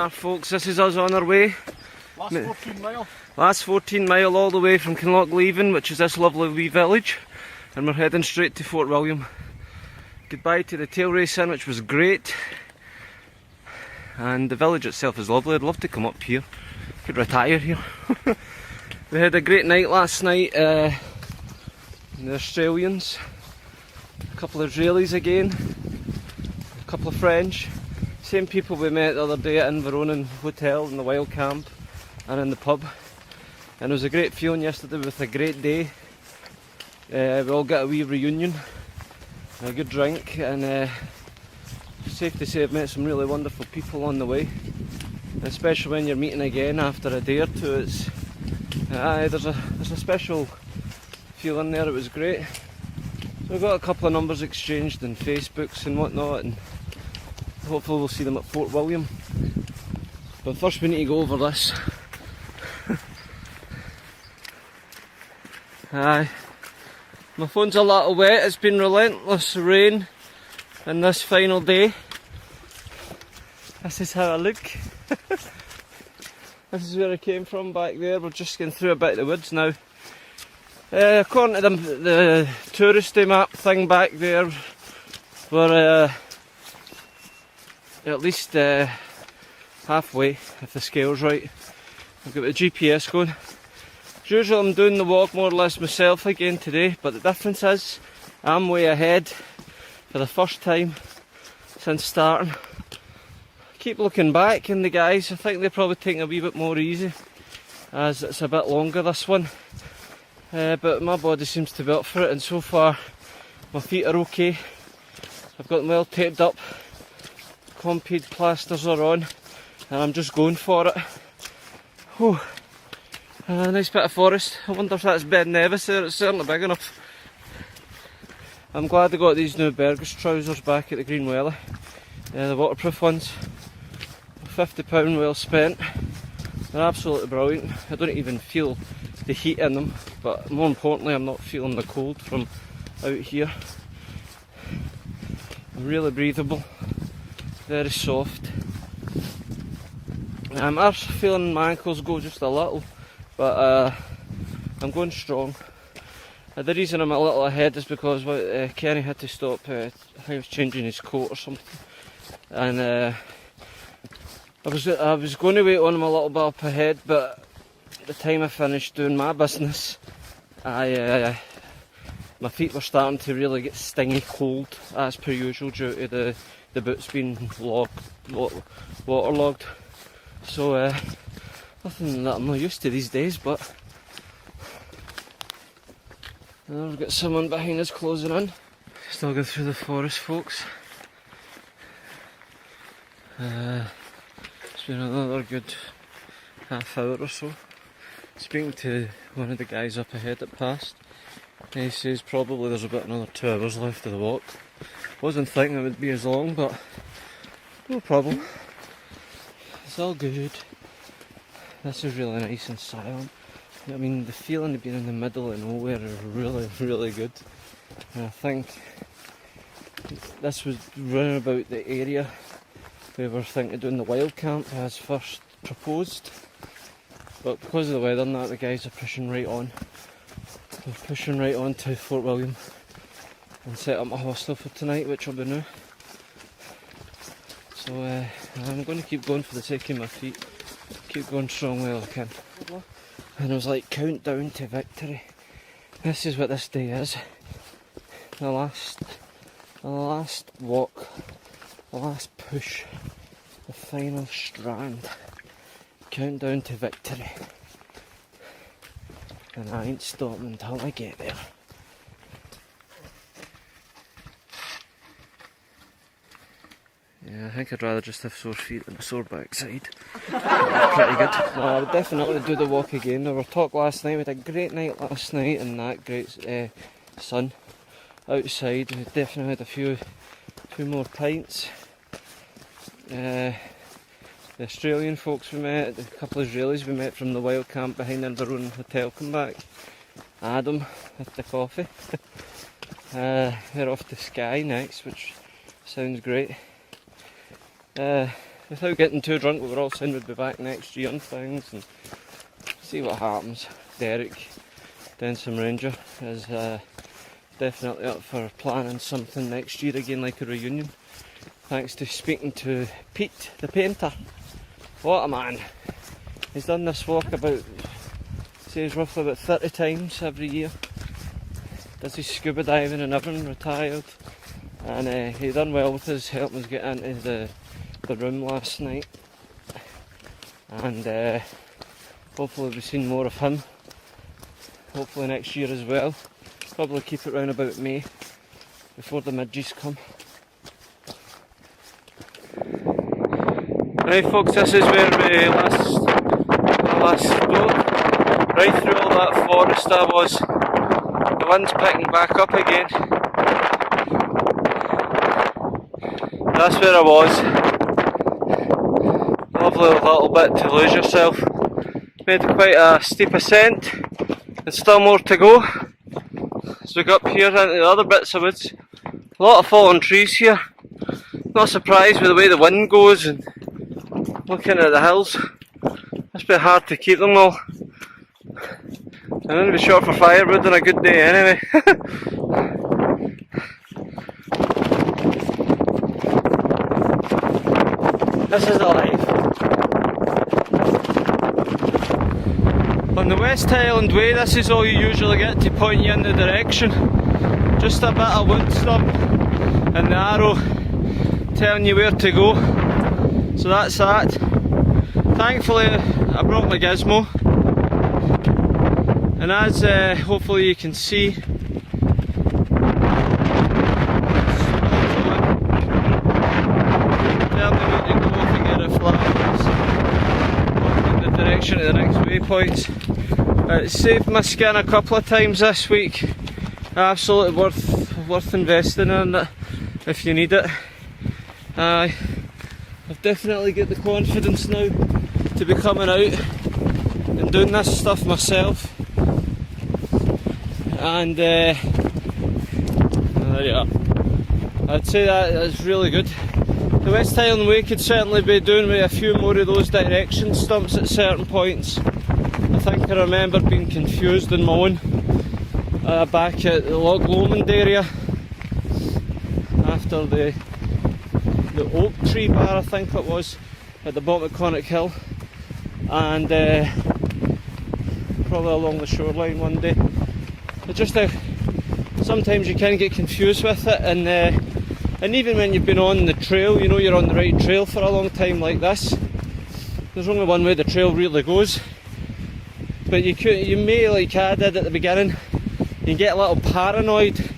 are, folks. This is us on our way. Last 14 mile. Last 14 mile all the way from Kinlochleven, which is this lovely wee village, and we're heading straight to Fort William. Goodbye to the tail racing, which was great, and the village itself is lovely. I'd love to come up here. Could retire here. We had a great night last night. The Australians, a couple of Israelis again, a couple of French, same people we met the other day at Inveronan hotel in the wild camp and in the pub, and it was a great feeling yesterday with a great day. We all got a wee reunion, a good drink, and safe to say I've met some really wonderful people on the way, especially when you're meeting again after a day or two. It's there's a special feeling there. It was great. So we got a couple of numbers exchanged on Facebooks and whatnot, and hopefully we'll see them at Fort William. But first we need to go over this. Aye, my phone's a little wet. It's been relentless rain in this final day. This is how I look. This is where I came from back there. We're just getting through a bit of the woods now. According to the touristy map thing back there, we're at least halfway, if the scale's right. I've got the GPS going. As usual, I'm doing the walk more or less myself again today, but the difference is I'm way ahead for the first time since starting. Keep looking back, and the guys, I think they're probably taking a wee bit more easy as it's a bit longer, this one. But my body seems to be up for it, and so far my feet are okay. I've got them well taped up, Compeed plasters are on, and I'm just going for it. Whew. A nice bit of forest. I wonder if that's Ben Nevis there. It's certainly big enough. I'm glad I got these new Burgess trousers back at the Green Welly, the waterproof ones. £50 well spent. They're absolutely brilliant. I don't even feel the heat in them, but more importantly I'm not feeling the cold from out here. Really breathable, very soft. I'm feeling my ankles go just a little, but I'm going strong. The reason I'm a little ahead is because Kenny had to stop. He was changing his coat or something, and I was going to wait on him a little bit up ahead, but the time I finished doing my business, my feet were starting to really get stingy cold, as per usual, due to the boots being waterlogged. So nothing that I'm not used to these days, but we've got someone behind us closing in. Still going through the forest, folks. It's been another good half hour or so. Speaking to one of the guys up ahead that passed, he says probably there's about another 2 hours left of the walk. Wasn't thinking it would be as long, but no problem. It's all good. This is really nice and silent. I mean, the feeling of being in the middle of nowhere is really, really good. And I think this was round about the area we were thinking of doing the wild camp as first proposed. But because of the weather and that, the guys are pushing right on. We're pushing right on to Fort William and set up my hostel for tonight, which will be new. So I'm going to keep going for the sake of my feet. Keep going strong while I can. And it was like countdown to victory. This is what this day is. The last walk, the last push, the final strand. Countdown to victory. And I ain't stopping until I get there. Yeah, I think I'd rather just have sore feet than a sore backside. Pretty good. No, I would definitely do the walk again. There were talk last night. We had a great night last night and that great sun outside. We definitely had a few more pints. The Australian folks we met, a couple of Israelis we met from the wild camp behind the Inveronan hotel come back. Adam with the coffee. They're off to Skye next, which sounds great. without getting too drunk, we were all saying we'd be back next year and things, and see what happens. Derek, Denson Ranger, is definitely up for planning something next year again, like a reunion. Thanks to speaking to Pete, the painter. What a man. He's done this walk about, says roughly about 30 times every year. Does his scuba diving and everything, retired. And he done well with us, helping us get into the room last night. And hopefully we've seen more of him. Hopefully next year as well. Probably keep it round about May, before the midges come. Right folks, this is where we last spoke. Right through all that forest I was. The wind's picking back up again. That's where I was. Lovely little bit to lose yourself. Made quite a steep ascent, and still more to go. As we go up here into the other bits of woods. A lot of fallen trees here. Not surprised with the way the wind goes and looking at the hills. Must be hard to keep them all. I'm going to be short for firewood on a good day anyway. This is the life. On the West Highland Way, this is all you usually get to point you in the direction. Just a bit of wood stump and the arrow telling you where to go. So that's that. Thankfully I brought my gizmo, and as hopefully you can see, tell me where to go if you get a flat in the direction of the next waypoints. It saved my skin a couple of times this week. Absolutely worth investing in it if you need it. I've definitely got the confidence now to be coming out and doing this stuff myself. And there you are. I'd say that is really good. The West Highland Way could certainly be doing with a few more of those direction stumps at certain points. I think I remember being confused in my own back at the Loch Lomond area after the oak tree bar, I think it was, at the bottom of Connacht Hill, and probably along the shoreline one day. But just sometimes you can get confused with it, and even when you've been on the trail, you know you're on the right trail for a long time like this. There's only one way the trail really goes, but you may, like I did at the beginning, you get a little paranoid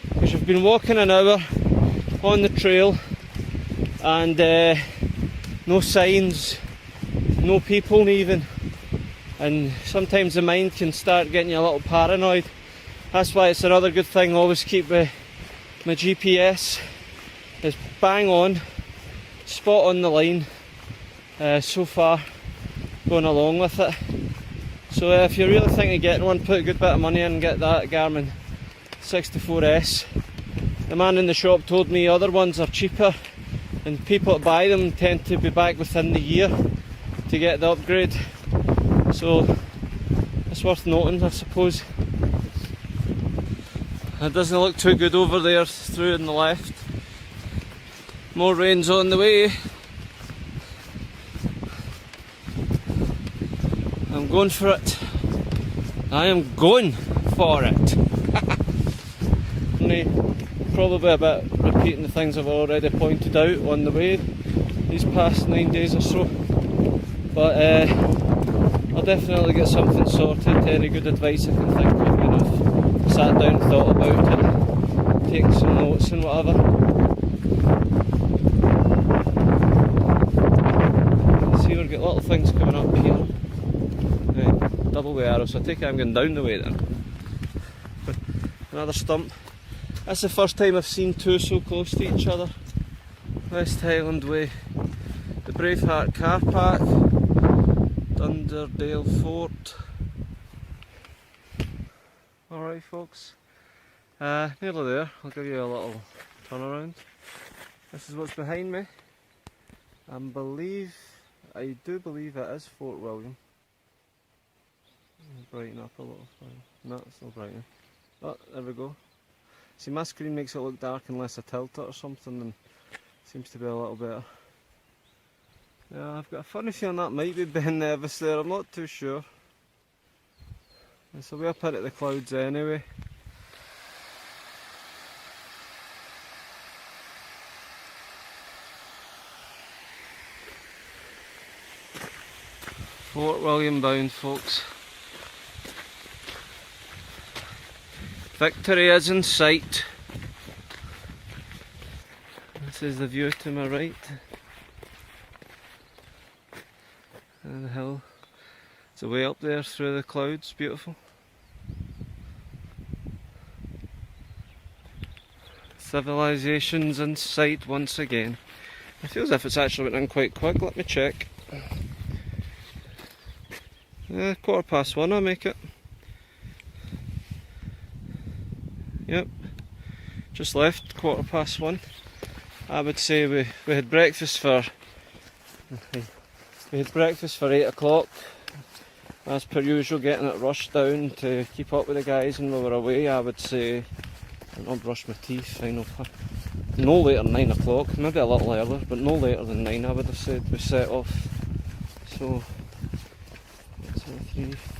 because you've been walking an hour on the trail and no signs, no people even, and sometimes the mind can start getting you a little paranoid. That's why it's another good thing, always keep my GPS is bang on, spot on the line so far, going along with it. So if you're really thinking of getting one, put a good bit of money in and get that Garmin 64S. The man in the shop told me other ones are cheaper, and people that buy them tend to be back within the year to get the upgrade. So it's worth noting, I suppose. It doesn't look too good over there through on the left. More rain's on the way. I'm going for it. I am going for it. Probably a bit repeating the things I've already pointed out on the way these past 9 days or so. But I'll definitely get something sorted. Any good advice I can think of when I've sat down and thought about it, taken some notes and whatever. See, we've got little things coming up here. Right, double way arrow, so I take it I'm going down the way then. Another stump. That's the first time I've seen two so close to each other. West Highland Way, the Braveheart car park, Dunderdale Fort. Alright folks, nearly there. I'll give you a little turn around. This is what's behind me, I do believe it is Fort William. Brighten up a little. No, it's not brightening. Oh, there we go. See, my screen makes it look dark unless I tilt it or something, and it seems to be a little better. Yeah, I've got a funny feeling that might be Ben Nevis there, I'm not too sure. So we're up at the clouds anyway. Fort William bound, folks. Victory is in sight. This is the view to my right. And the hill. It's way up there through the clouds, beautiful. Civilization's in sight once again. It feels as if it's actually went in quite quick, let me check. 1:15 I make it. Yep, just left 1:15. I would say we had breakfast for 8 o'clock. As per usual, getting it rushed down to keep up with the guys when we were away. I would say, I'll not brush my teeth, I know, no later than 9 o'clock, maybe a little earlier, but no later than 9 I would have said we set off. So,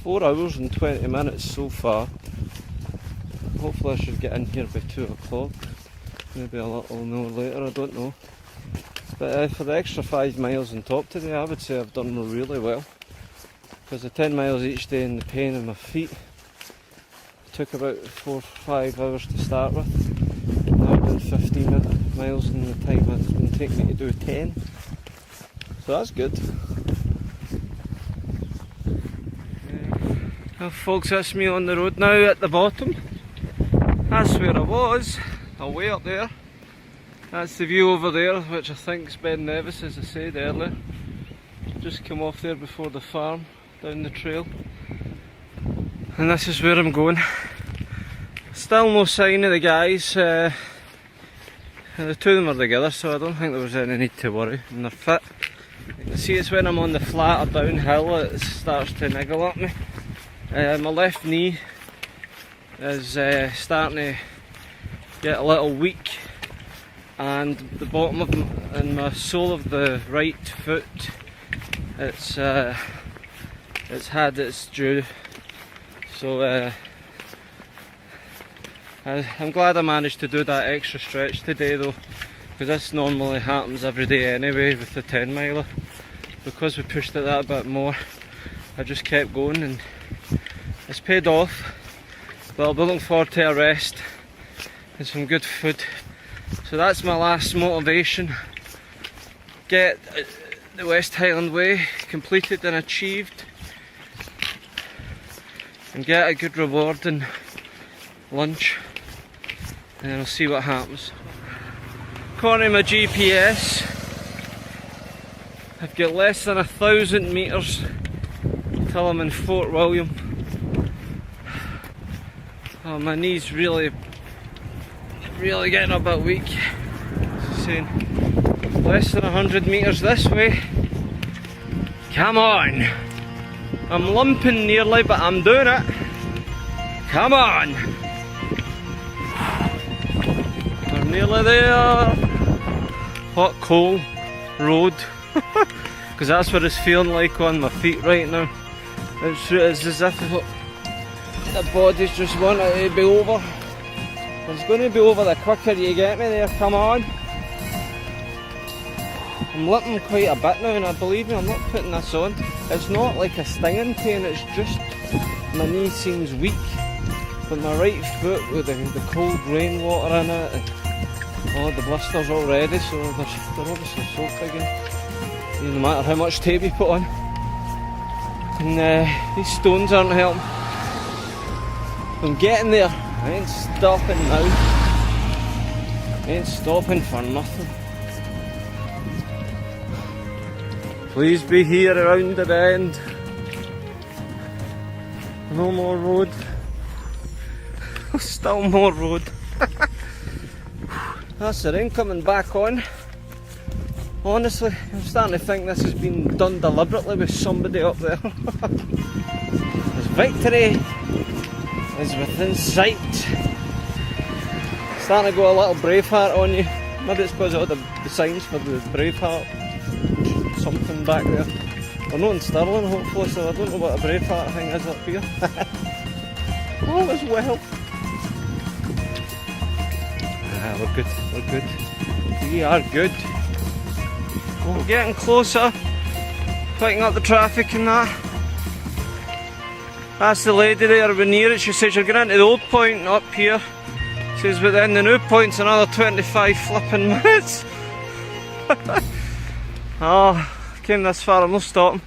4 hours and 20 minutes so far. Hopefully I should get in here by 2 o'clock, maybe a little more later, I don't know. But for the extra 5 miles on top today, I would say I've done really well. Because the 10 miles each day and the pain in my feet took about 4 or 5 hours to start with. Now I've done 15 miles in the time it's going to take me to do 10. So that's good. Well folks, that's me on the road now at the bottom. That's where I was, away up there. That's the view over there, which I think is Ben Nevis, as I said earlier. Just come off there before the farm, down the trail. And this is where I'm going. Still no sign of the guys. The two of them are together, so I don't think there was any need to worry. And they're fit. You can see it's when I'm on the flat or downhill it starts to niggle at me. My left knee is starting to get a little weak, and the bottom of and my sole of the right foot, it's had its due. So I'm glad I managed to do that extra stretch today though, because this normally happens every day anyway with the 10 miler. Because we pushed it that bit more, I just kept going and it's paid off. But I'll be looking forward to a rest and some good food. So that's my last motivation. Get the West Highland Way completed and achieved, and get a good rewarding lunch, and then I'll see what happens. According to my GPS, I've got less than 1,000 metres till I'm in Fort William. Oh, my knee's really getting a bit weak. It's saying less than 100 metres this way. Come on! I'm limping nearly, but I'm doing it. Come on! We're nearly there. Hot coal road. Because that's what it's feeling like on my feet right now. It's as if the body's just wanting to be over. It's going to be over the quicker you get me there, come on. I'm limping quite a bit now, and believe me, I'm not putting this on. It's not like a stinging pain, it's just my knee seems weak. But my right foot with the cold rainwater in it, and the blisters already, so they're obviously soaked again. No matter how much tape you put on. And these stones aren't helping. I'm getting there. I ain't stopping now. I ain't stopping for nothing. Please be here around the bend. No more road. Still more road. That's the rain coming back on. Honestly, I'm starting to think this has been done deliberately with somebody up there. As victory is within sight. Starting to go a little Braveheart on you. Maybe it's because of all the signs for the Braveheart something back there. We're not in Stirling hopefully, so I don't know what a Braveheart thing is up here. All is well. We're good, we're good. We are good. We're getting closer, picking up the traffic and that. That's the lady there, we're near it. She says you're going into the old point up here. She says, but then the new point's another 25 flipping minutes. Oh, came this far, I'm not stopping.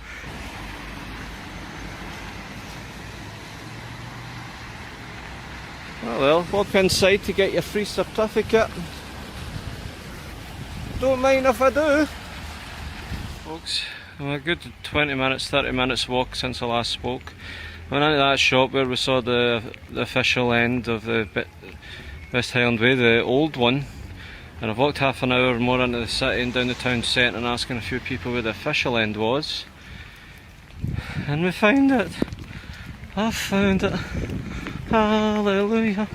Oh well, walk inside to get your free certificate. Don't mind if I do. Folks, I'm a good 20 minutes, 30 minutes walk since I last spoke. I went into that shop where we saw the official end of the West Highland Way, the old one. And I've walked half an hour more into the city and down the town centre and asking a few people where the official end was. And we found it. I found it. Hallelujah.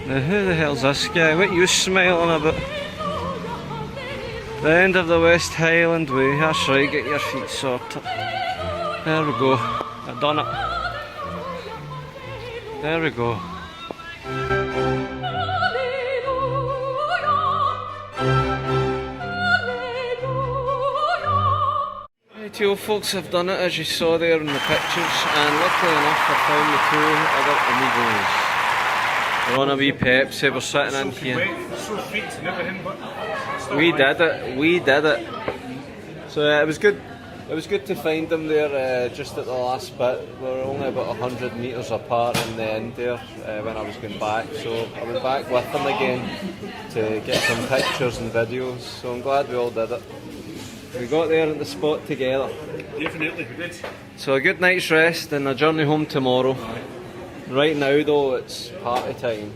Now who the hell's this guy? What are you smiling about? The end of the West Highland Way. That's right, get your feet sorted. There we go. I've done it. There we go. Rightio folks, I've done it as you saw there in the pictures, and luckily enough I found the two other amigos. We're on a wee Pepsi, we're sitting in here. We did it. So it was good. It was good to find them there just at the last bit. We were only about 100 metres apart in the end there when I was going back. So I went back with them again to get some pictures and videos. So I'm glad we all did it. We got there at the spot together. Definitely, we did. So a good night's rest and a journey home tomorrow. Right now though, it's party time.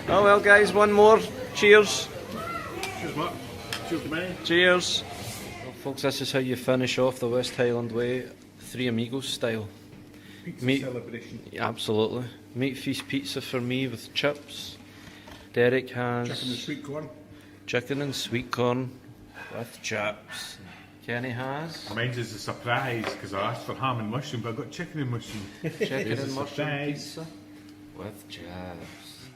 Oh well guys, one more. Cheers. Cheers, Mark. Cheers to me. Cheers. Well, folks, this is how you finish off the West Highland Way, Three Amigos style. Pizza celebration. Yeah, absolutely. Meat feast pizza for me with chips. Derek has Chicken and sweet corn. chicken and sweet corn with chips. Kenny has Mine's is a surprise because I asked for ham and mushroom, but I got chicken and mushroom. chicken It's a and mushroom surprise. pizza with chips.